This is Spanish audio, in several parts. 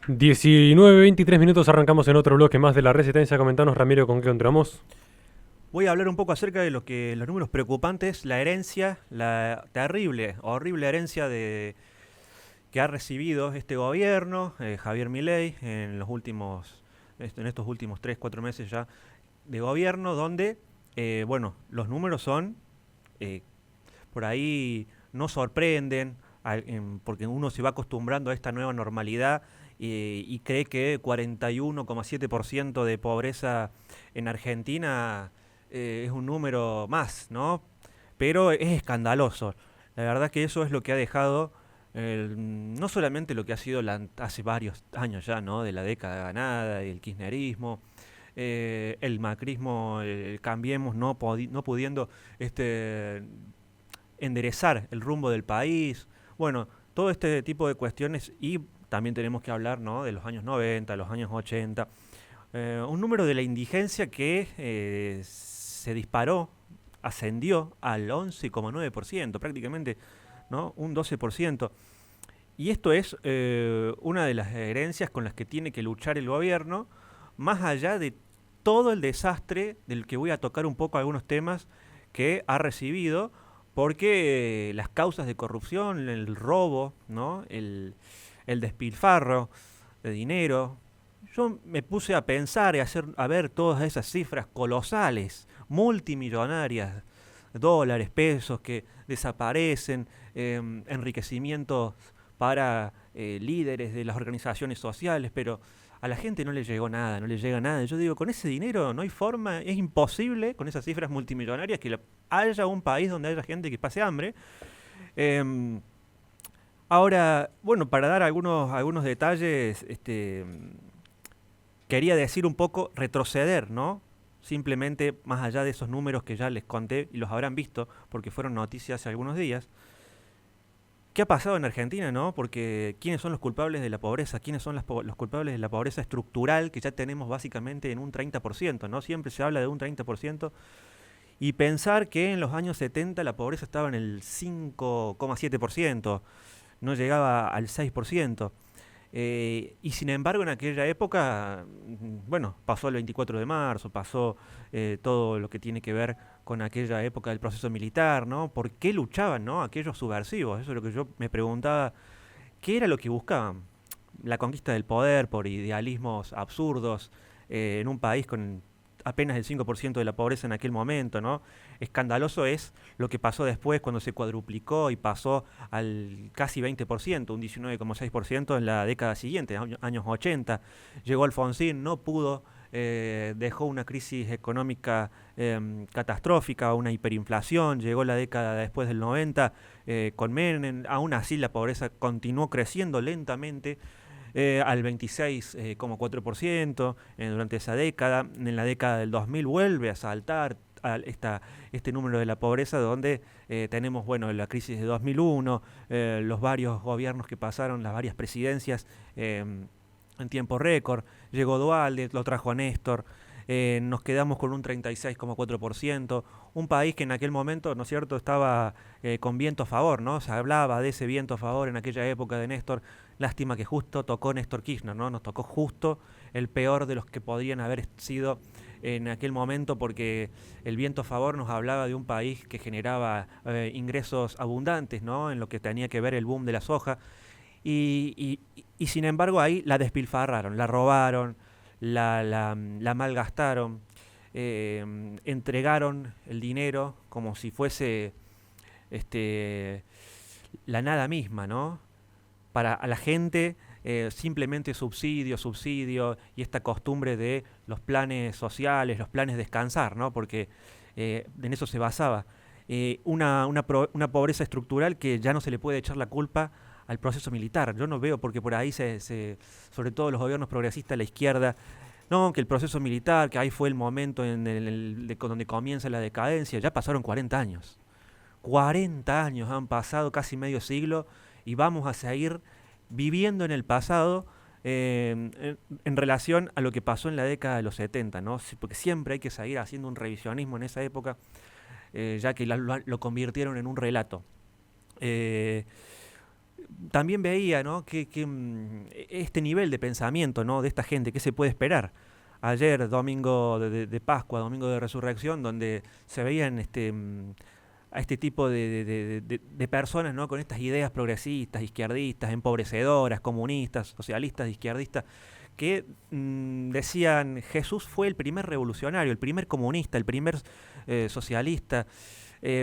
19:23 arrancamos en otro bloque más de la Resistencia. Comentanos, Ramiro, con qué entramos. Voy a hablar un poco acerca de lo que los números preocupantes, la herencia, la terrible, horrible herencia que ha recibido este gobierno, Javier Milei, en estos últimos 3, 4 meses ya de gobierno, donde, bueno, los números son, eh, por ahí no sorprenden, porque uno se va acostumbrando a esta nueva normalidad y cree que 41,7% de pobreza en Argentina es un número más, ¿no? Pero es escandaloso. La verdad que eso es lo que ha dejado, no solamente lo que ha sido hace varios años ya, ¿no? De la década ganada, el kirchnerismo, el macrismo, el Cambiemos no pudiendo este, enderezar el rumbo del país. Bueno, todo este tipo de cuestiones y también tenemos que hablar, ¿no? De los años 90, los años 80. Un número de la indigencia que se disparó, ascendió al 11,9%, prácticamente, ¿no? Un 12%. Y esto es una de las herencias con las que tiene que luchar el gobierno, más allá de todo el desastre del que voy a tocar un poco algunos temas que ha recibido, porque las causas de corrupción, el robo, ¿no? El despilfarro de dinero. Yo me puse a pensar y a ver todas esas cifras colosales, multimillonarias, dólares, pesos que desaparecen, enriquecimientos para líderes de las organizaciones sociales, pero a la gente no le llegó nada, no le llega nada. Yo digo, con ese dinero no hay forma, es imposible, con esas cifras multimillonarias, que haya un país donde haya gente que pase hambre. Em, Ahora, bueno, para dar algunos detalles, quería decir un poco retroceder, ¿no? Simplemente más allá de esos números que ya les conté y los habrán visto porque fueron noticias hace algunos días. ¿Qué ha pasado en Argentina, no? Porque ¿quiénes son los culpables de la pobreza? ¿Quiénes son los culpables de la pobreza estructural que ya tenemos básicamente en un 30%, ¿no? Siempre se habla de un 30%. Y pensar que en los años 70 la pobreza estaba en el 5,7%, no llegaba al 6%. Y sin embargo, en aquella época, bueno, pasó el 24 de marzo, pasó todo lo que tiene que ver con aquella época del proceso militar, ¿no? ¿Por qué luchaban, ¿no? Aquellos subversivos? Eso es lo que yo me preguntaba, ¿qué era lo que buscaban? La conquista del poder por idealismos absurdos en un país con apenas el 5% de la pobreza en aquel momento, ¿no? Escandaloso es lo que pasó después cuando se cuadruplicó y pasó al casi 20%, un 19,6% en la década siguiente, años 80. Llegó Alfonsín, no pudo, dejó una crisis económica catastrófica, una hiperinflación, llegó la década después del 90 con Menem, aún así la pobreza continuó creciendo lentamente al 26,4% durante esa década. En la década del 2000 vuelve a saltar este número de la pobreza, donde tenemos bueno, la crisis de 2001, los varios gobiernos que pasaron, las varias presidencias en tiempo récord. Llegó Dualde, lo trajo a Néstor. Nos quedamos con un 36,4%, un país que en aquel momento, ¿no es cierto?, estaba con viento a favor, ¿no? Se hablaba de ese viento a favor en aquella época de Néstor. Lástima que justo tocó Néstor Kirchner, ¿no? Nos tocó justo el peor de los que podrían haber sido en aquel momento, porque el viento a favor nos hablaba de un país que generaba ingresos abundantes, ¿no? En lo que tenía que ver el boom de la soja. Y sin embargo ahí la despilfarraron, la robaron, la malgastaron, entregaron el dinero como si fuese este, la nada misma, ¿no? Para a la gente simplemente subsidio, subsidio y esta costumbre de los planes sociales, los planes de descansar, ¿no? Porque en eso se basaba. Una pobreza estructural que ya no se le puede echar la culpa al proceso militar. Yo no veo porque por ahí sobre todo los gobiernos progresistas, la izquierda, no, que el proceso militar, que ahí fue el momento donde comienza la decadencia, ya pasaron 40 años. 40 años han pasado, casi medio siglo, y vamos a seguir viviendo en el pasado en relación a lo que pasó en la década de los 70, ¿no? Porque siempre hay que seguir haciendo un revisionismo en esa época, ya que lo convirtieron en un relato. Eh, también veía, ¿no? Este nivel de pensamiento, ¿no? De esta gente, ¿qué se puede esperar? Ayer, domingo de Pascua, domingo de Resurrección, donde se veían a este tipo de personas, ¿no? Con estas ideas progresistas, izquierdistas, empobrecedoras, comunistas, socialistas, izquierdistas, que decían: Jesús fue el primer revolucionario, el primer comunista, el primer socialista.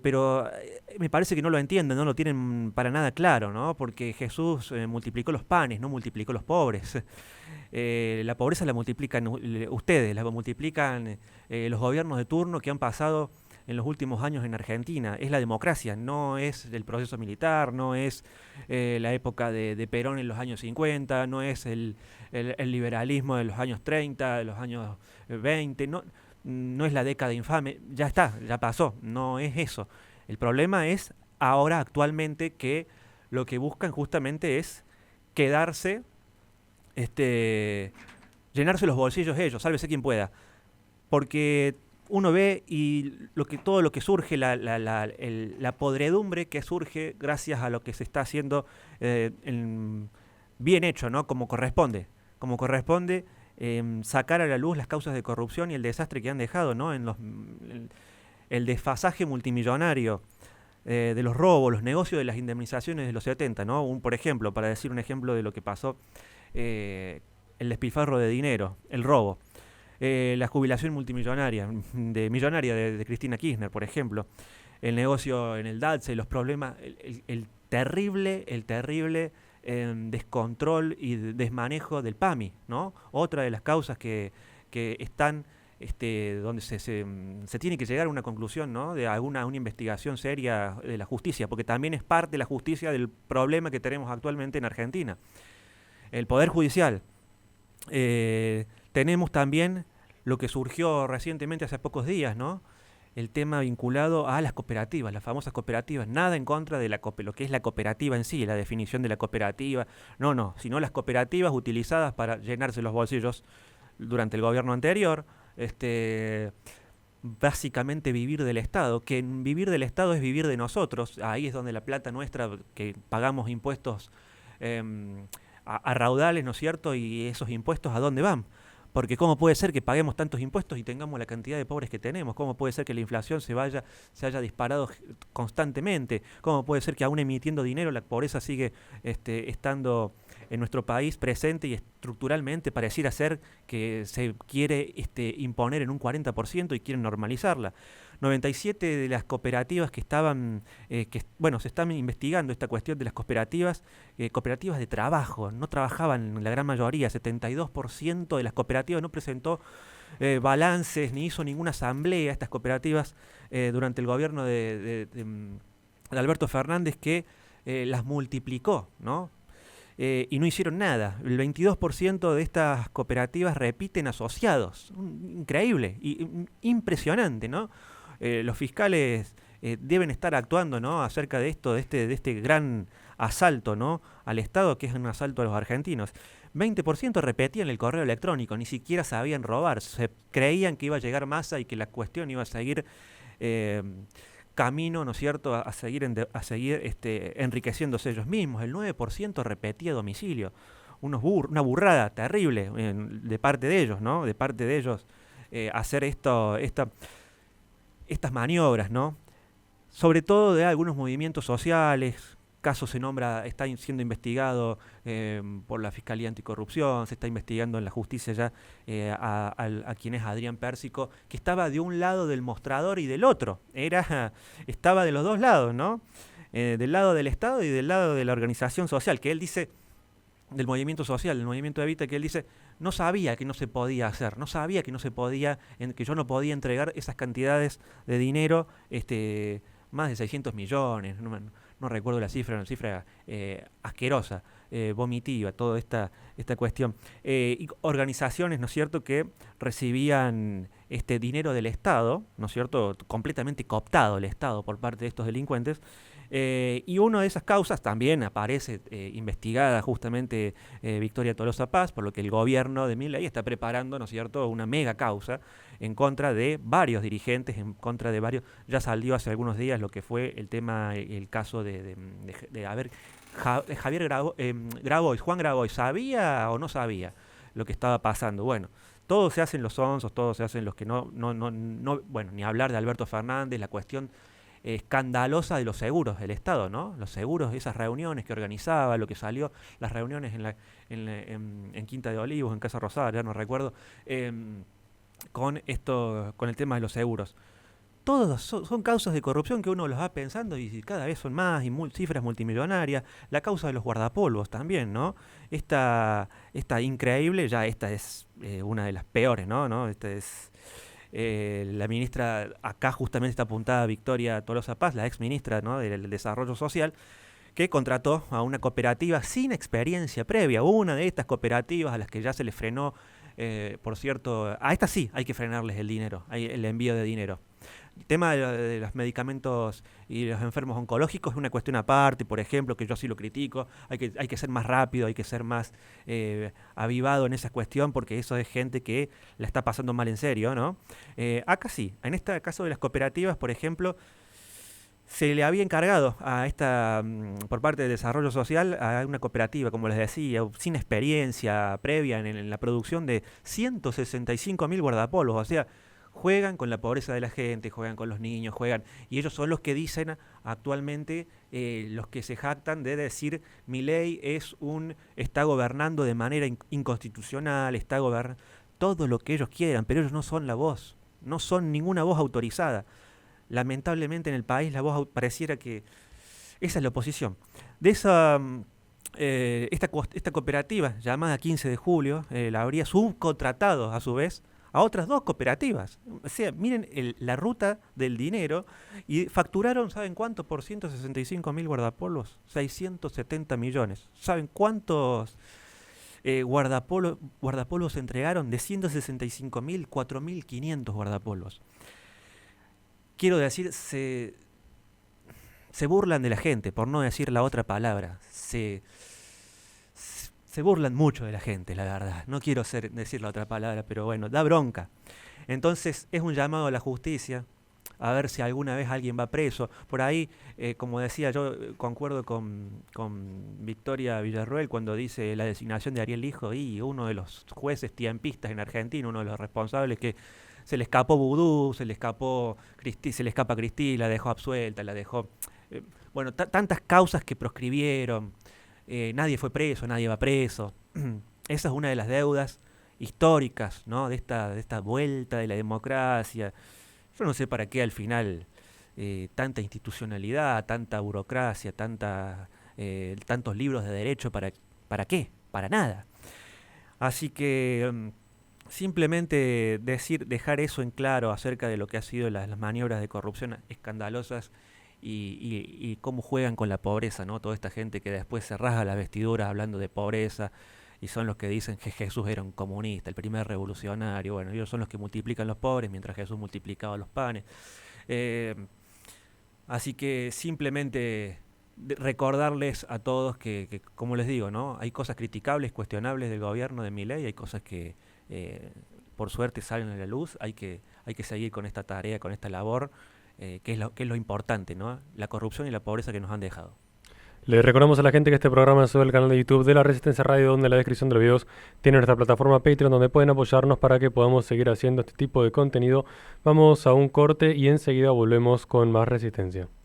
Pero me parece que no lo entienden, no lo tienen para nada claro, ¿no? Porque Jesús multiplicó los panes, no multiplicó los pobres. La pobreza la multiplican ustedes, la multiplican los gobiernos de turno que han pasado en los últimos años en Argentina. Es la democracia, no es el proceso militar, no es la época de Perón en los años 50, no es el liberalismo de los años 30, de los años 20, no es la década infame, ya está, ya pasó, no es eso. El problema es ahora, actualmente, que lo que buscan justamente es quedarse, llenarse los bolsillos ellos, sálvese quien pueda. Porque uno ve y todo lo que surge, la podredumbre que surge gracias a lo que se está haciendo bien hecho, ¿no? Como corresponde. Como corresponde sacar a la luz las causas de corrupción y el desastre que han dejado, ¿no? El desfasaje multimillonario de los robos, los negocios de las indemnizaciones de los 70, ¿no? Por ejemplo, para decir un ejemplo de lo que pasó, el despilfarro de dinero, el robo. La jubilación multimillonaria de Cristina Kirchner, por ejemplo, el negocio en el DATSE, los problemas, el terrible descontrol y desmanejo del PAMI, ¿no? Otra de las causas que están, donde se tiene que llegar a una conclusión, ¿no? De una investigación seria de la justicia, porque también es parte de la justicia del problema que tenemos actualmente en Argentina. El Poder Judicial. Tenemos también lo que surgió recientemente hace pocos días, ¿no? El tema vinculado a las cooperativas, las famosas cooperativas. Nada en contra de lo que es la cooperativa en sí, la definición de la cooperativa. No, sino las cooperativas utilizadas para llenarse los bolsillos durante el gobierno anterior. Básicamente vivir del Estado, que vivir del Estado es vivir de nosotros. Ahí es donde la plata nuestra, que pagamos impuestos a raudales, ¿no es cierto? Y esos impuestos, ¿a dónde van? Porque ¿cómo puede ser que paguemos tantos impuestos y tengamos la cantidad de pobres que tenemos? ¿Cómo puede ser que la inflación se haya disparado constantemente? ¿Cómo puede ser que aún emitiendo dinero la pobreza sigue estando en nuestro país presente y estructuralmente pareciera ser que se quiere imponer en un 40% y quieren normalizarla? 97 de las cooperativas que estaban, se están investigando esta cuestión de las cooperativas de trabajo, no trabajaban la gran mayoría, 72% de las cooperativas no presentó balances ni hizo ninguna asamblea, estas cooperativas durante el gobierno de Alberto Fernández, que las multiplicó, ¿no? Y no hicieron nada. El 22% de estas cooperativas repiten asociados. Increíble, impresionante, ¿no? Los fiscales deben estar actuando, ¿no? Acerca de esto, de este gran asalto, ¿no? Al Estado, que es un asalto a los argentinos. 20% repetían el correo electrónico, ni siquiera sabían robar, se creían que iba a llegar Massa y que la cuestión iba a seguir camino, ¿no es cierto?, a seguir enriqueciéndose ellos mismos. El 9% repetía domicilio. Una burrada terrible de parte de ellos, ¿no? De parte de ellos hacer estas maniobras, ¿no? Sobre todo de algunos movimientos sociales. Caso está siendo investigado por la Fiscalía Anticorrupción, se está investigando en la justicia ya a quien es Adrián Pérsico, que estaba de un lado del mostrador y del otro. Estaba de los dos lados, ¿no? Del lado del Estado y del lado de la organización social, que él dice, del movimiento social, del movimiento Evita, que él dice, no sabía que no se podía hacer, no sabía que no se podía, que yo no podía entregar esas cantidades de dinero, más de 600 millones, no recuerdo la cifra, una cifra asquerosa, vomitiva, toda esta cuestión. Y organizaciones, ¿no es cierto?, que recibían dinero del Estado, ¿no es cierto?, completamente cooptado el Estado por parte de estos delincuentes. Y una de esas causas también aparece investigada justamente Victoria Tolosa Paz, por lo que el gobierno de Milei está preparando, ¿no es cierto?, una mega causa en contra de varios dirigentes, en contra de varios. Ya salió hace algunos días lo que fue el tema, el caso de haber Grabois, Juan Grabois, ¿sabía o no sabía lo que estaba pasando? Bueno, todos se hacen los sonsos, todos se hacen los que bueno, ni hablar de Alberto Fernández, la cuestión escandalosa de los seguros del Estado, ¿no? Los seguros, esas reuniones que organizaba, lo que salió, las reuniones en Quinta de Olivos, en Casa Rosada, ya no recuerdo, con el tema de los seguros. Todos son causas de corrupción que uno los va pensando y cada vez son más y cifras multimillonarias. La causa de los guardapolvos también, ¿no? Esta increíble, ya esta es una de las peores, ¿no? Esta es la ministra, acá justamente está apuntada Victoria Tolosa Paz, la ex ministra, ¿no?, del Desarrollo Social, que contrató a una cooperativa sin experiencia previa, una de estas cooperativas a las que ya se les frenó, por cierto, a estas sí hay que frenarles el dinero, el envío de dinero. El tema de los medicamentos y los enfermos oncológicos es una cuestión aparte, por ejemplo, que yo sí lo critico. Hay que ser más rápido, hay que ser más avivado en esa cuestión, porque eso es gente que la está pasando mal en serio, ¿no? Acá sí, en este caso de las cooperativas, por ejemplo, se le había encargado por parte del Desarrollo Social, a una cooperativa, como les decía, sin experiencia previa en la producción de 165.000 guardapolvos, o sea, juegan con la pobreza de la gente, juegan con los niños, y ellos son los que dicen actualmente, los que se jactan de decir Milei está gobernando de manera inconstitucional, está gobernando todo lo que ellos quieran, pero ellos no son la voz, no son ninguna voz autorizada. Lamentablemente en el país la voz pareciera que esa es la oposición. De esta cooperativa llamada 15 de julio la habría subcontratado a su vez a otras dos cooperativas. O sea, miren la ruta del dinero, y facturaron, ¿saben cuánto? Por 165.000 guardapolvos, 670 millones. ¿Saben cuántos guardapolvos se entregaron? De 165.000, 4.500 guardapolvos. Quiero decir, se burlan de la gente, por no decir la otra palabra. Se burlan mucho de la gente, la verdad. No quiero decir la otra palabra, pero bueno, da bronca. Entonces es un llamado a la justicia, a ver si alguna vez alguien va preso. Por ahí, como decía, yo concuerdo con Victoria Villarroel cuando dice la designación de Ariel Lijo, y uno de los jueces tiempistas en Argentina, uno de los responsables que se le escapó Vudú, se le escapa Cristina, la dejó absuelta, la dejó... bueno, tantas causas que proscribieron. Nadie fue preso, nadie va preso. Esa es una de las deudas históricas, ¿no?, de esta vuelta de la democracia. Yo no sé para qué al final tanta institucionalidad, tanta burocracia, tantos libros de derecho, ¿para qué? Para nada. Así que simplemente dejar eso en claro acerca de lo que ha sido las maniobras de corrupción escandalosas y cómo juegan con la pobreza, ¿no? Toda esta gente que después se rasga las vestiduras hablando de pobreza, y son los que dicen que Jesús era un comunista, el primer revolucionario. Bueno, ellos son los que multiplican los pobres mientras Jesús multiplicaba los panes. Así que simplemente recordarles a todos que, como les digo, ¿no?, hay cosas criticables, cuestionables del gobierno de Milei, hay cosas que por suerte salen a la luz. Hay que seguir con esta tarea, con esta labor, que es lo importante, ¿no?, la corrupción y la pobreza que nos han dejado. Le recordamos a la gente que este programa sube al canal de YouTube de La Resistencia Radio, donde en la descripción de los videos tiene nuestra plataforma Patreon, donde pueden apoyarnos para que podamos seguir haciendo este tipo de contenido. Vamos a un corte y enseguida volvemos con más Resistencia.